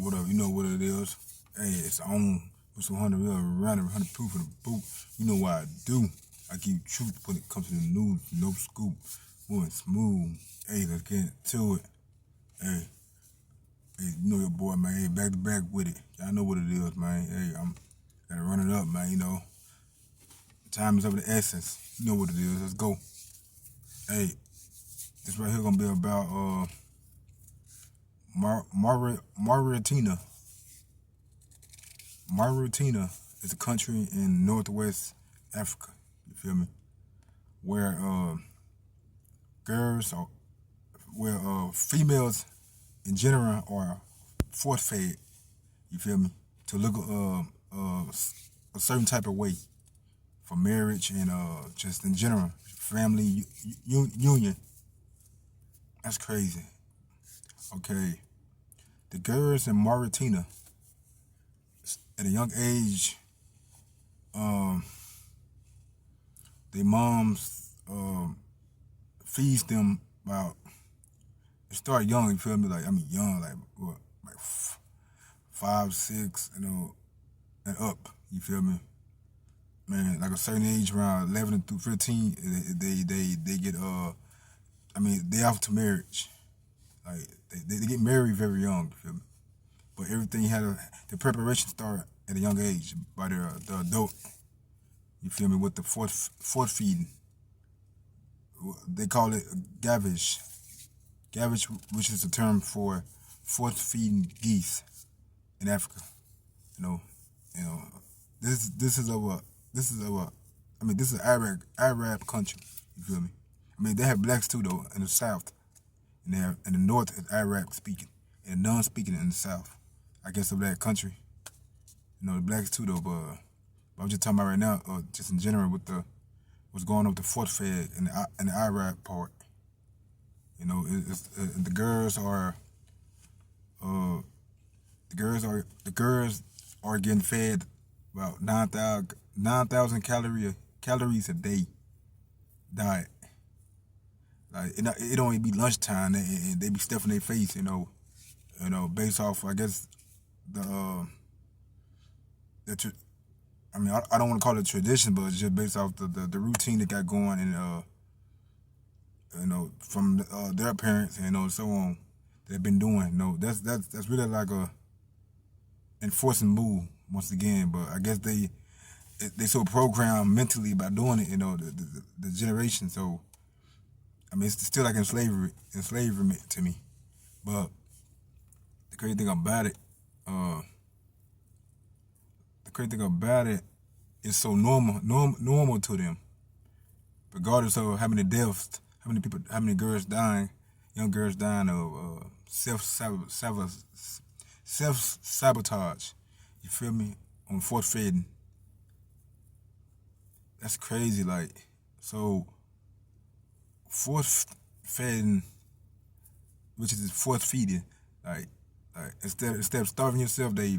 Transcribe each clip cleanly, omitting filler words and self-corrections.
whatever. You know what it is. Hey, it's on with some 100 real around 100 proof of the boot. You know what I do. I keep truth when it comes to the news. No scoop. Moving smooth. Hey, let's get to it. Hey, you know your boy, man. Hey, back to back with it. Y'all know what it is, man. Hey, I'm gotta run it up, man. You know, time is of the essence. You know what it is. Let's go. Hey, this right here gonna be about Mauritania. Mauritania is a country in Northwest Africa. You feel me? Where girls or where females in general are force fed. You feel me? To look a certain type of way for marriage and just in general family union. That's crazy. Okay, the girls in Mauritania at a young age, their moms feeds them about. It start young, you feel me? Like young, like what, like 5, 6, and up. You feel me? Man, like a certain age, around 11 through 15, they get they off to marriage. Like they get married very young. You feel me? But everything the preparation start at a young age by the adult. You feel me? With the fourth feeding. They call it gavage. Gavage, which is a term for fourth feeding geese in Africa. You know, this is an Arab country. You feel me? I mean, they have blacks too though in the south, and in the north is Arab speaking and non-speaking in the south. I guess of that country. You know, the blacks too though, but I'm just talking about right now, just in general with what's going on with the fourth fed and the Arab part. You know, the girls are getting fed about 9,000 calories a day diet. Like it don't even be lunchtime, and they be stuffing their face, based off I guess I don't want to call it tradition, but it's just based off the routine they got going and from their parents and so on they've been doing. That's really like a enforcing move once again. But I guess they so programmed mentally by doing it. The generation. So I mean, it's still like enslavement to me. But the crazy thing about it, is so normal to them, regardless of how many deaths, how many girls dying, young girls dying of self-sabotage. You feel me? On fourth feeding. That's crazy. Like, so fourth feeding, which is fourth feeding, like instead of starving yourself, they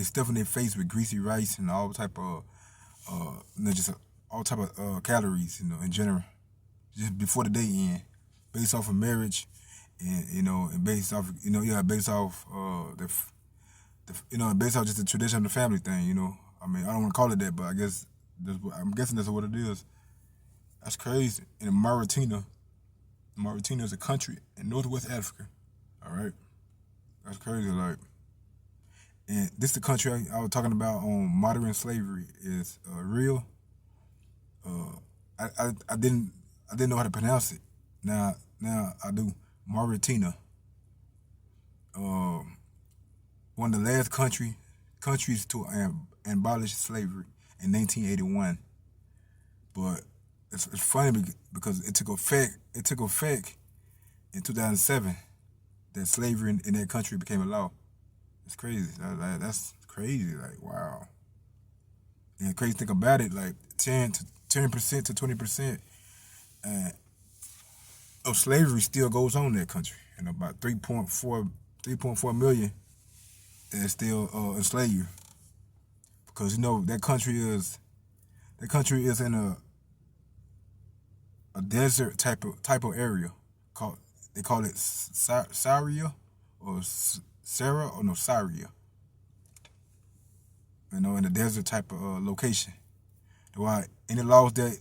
stuffing their face with greasy rice and all type of just all type of calories, in general, just before the day end, based off of marriage, and based off, based off based off just the tradition of the family thing. I mean, I don't want to call it that, but I guess I'm guessing that's what it is. That's crazy. And Mauritania is a country in Northwest Africa. All right, that's crazy. Like, and this is the country I was talking about on modern slavery is real. I didn't know how to pronounce it. Now I do. Mauritania. One of the last countries to abolish slavery in 1981. But it's funny because it took effect in 2007 that slavery in that country became a law. It's crazy. That's crazy. Like, wow. And the crazy thing about it, like 10% to 20% of slavery still goes on in that country. About 3.4 million that's still enslaved. Because that country is in a desert type of area called they call it Saria or Sarah or no Saria. In a desert type of location. Why any laws that's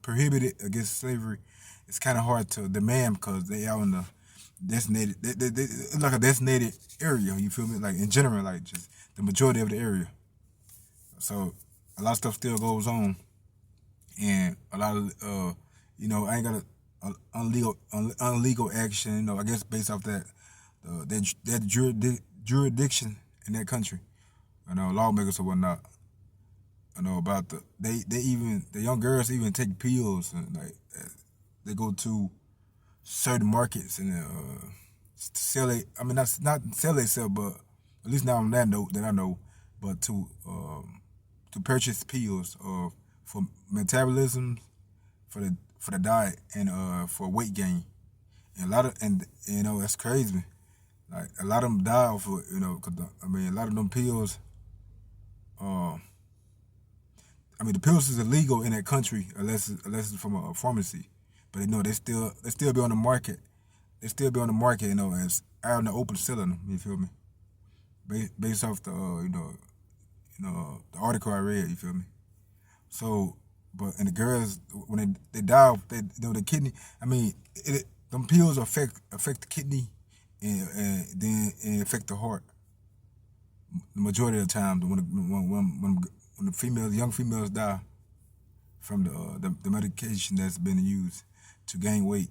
prohibited against slavery, it's kind of hard to demand because they out in the designated. It's like a designated area. You feel me? Like in general, like just the majority of the area. So a lot of stuff still goes on, and a lot of I ain't got a unlegal action. I guess based off that jurisdiction in that country. Lawmakers or whatnot. About they even the young girls even take pills and like they go to certain markets and sell it. I mean, not sell themselves, but at least now on that note that I know, but to purchase pills for metabolism, for the diet, and for weight gain. And a lot of that's crazy. Like a lot of them die off of cause I mean a lot of them pills. I mean the pills is illegal in that country unless it's from a pharmacy, but they still be on the market. They still be on the market, as out in the open selling them. You feel me? Based off the the article I read. You feel me? So, but and the girls when they die, the kidney. I mean, them pills affect the kidney and then affect the heart. The majority of the time, when the young females die from the medication that's been used to gain weight,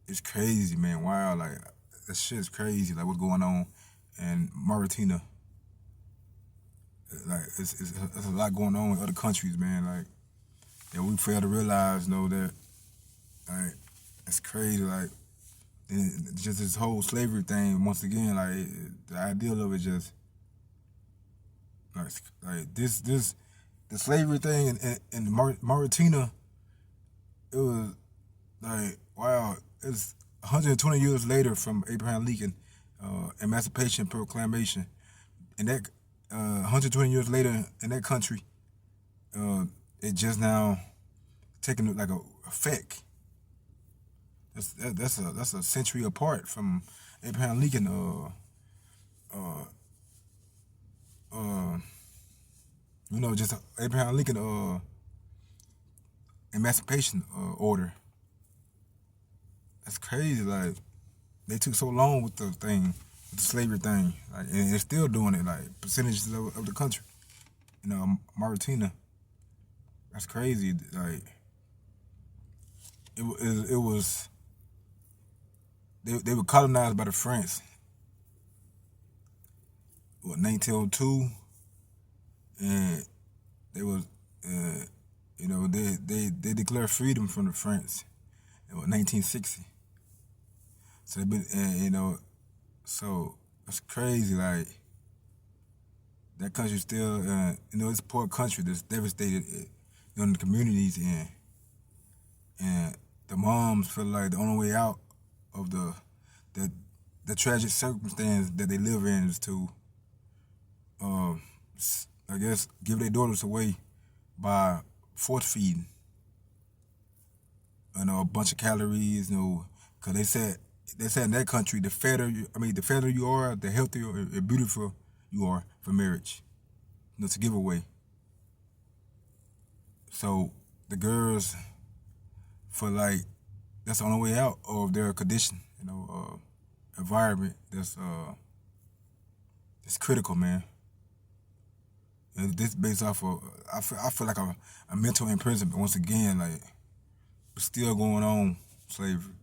it's crazy, man. Wow, like that shit's crazy. Like what's going on in Mauritania. Like it's a lot going on in other countries, man. Like we fail to realize, that like it's crazy. Like and just this whole slavery thing. Once again, like the ideal of it just like this the slavery thing in Mauritania. It was like wow. It's 120 years later from Abraham Lincoln Emancipation Proclamation, and that 120 years later in that country, it just now taking like a effect. That's a century apart from Abraham Lincoln. Just Abraham Lincoln emancipation order. That's crazy. Like they took so long with the thing, with the slavery thing, like, and they're still doing it. Like percentages of the country, Mauritania. That's crazy. Like it was. They were colonized by the French. 1902, and they was they declared freedom from the French in 1960. So they've been so it's crazy. Like that country still it's a poor country that's devastated in the communities, and the moms feel like the only way out of the tragic circumstance that they live in is to I guess give their daughters away by force feeding. A bunch of calories, because they said in that country the fatter you are, the healthier and beautiful you are for marriage. To give away. So the girls feel like that's the only way out of their condition, environment that's critical, man. And this based off of I feel like a mental imprisonment once again, like it's still going on slavery.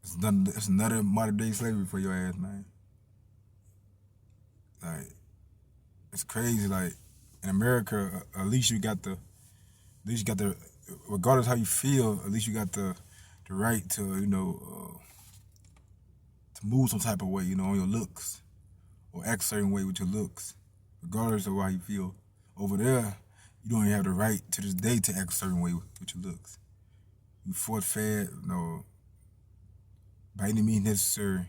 It's another modern day slavery for your ass, man. Like it's crazy. Like in America, at least you got the regardless how you feel, at least you got the right to to move some type of way, on your looks, or act a certain way with your looks, regardless of how you feel. Over there, you don't even have the right to this day to act a certain way with your looks. You force-fed, by any means necessary,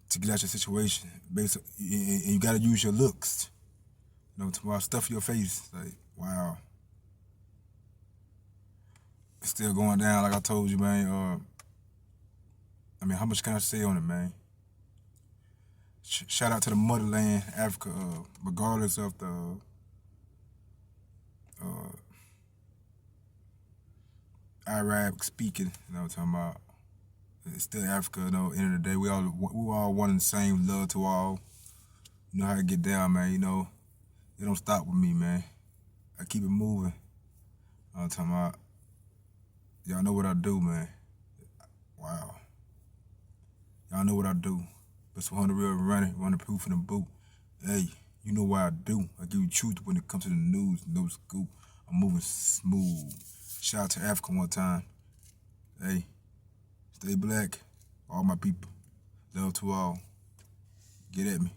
to get out your situation. And you gotta use your looks, to stuff your face. Like, wow. still going down, like I told you, man. I mean, how much can I say on it, man? Shout out to the motherland, Africa, regardless of the Arab speaking, you know what I'm talking about. It's still Africa, you know, end of the day. We all one and the same, love to all. You know how to get down, man, you know. It don't stop with me, man. I keep it moving. You know what I'm talking about. Y'all know what I do, man. Wow. Y'all know what I do. Best 100 real running proof in the boot. Hey, you know what I do. I give you truth when it comes to the news, no scoop. I'm moving smooth. Shout out to Africa one time. Hey, stay black, all my people. Love to all. Get at me.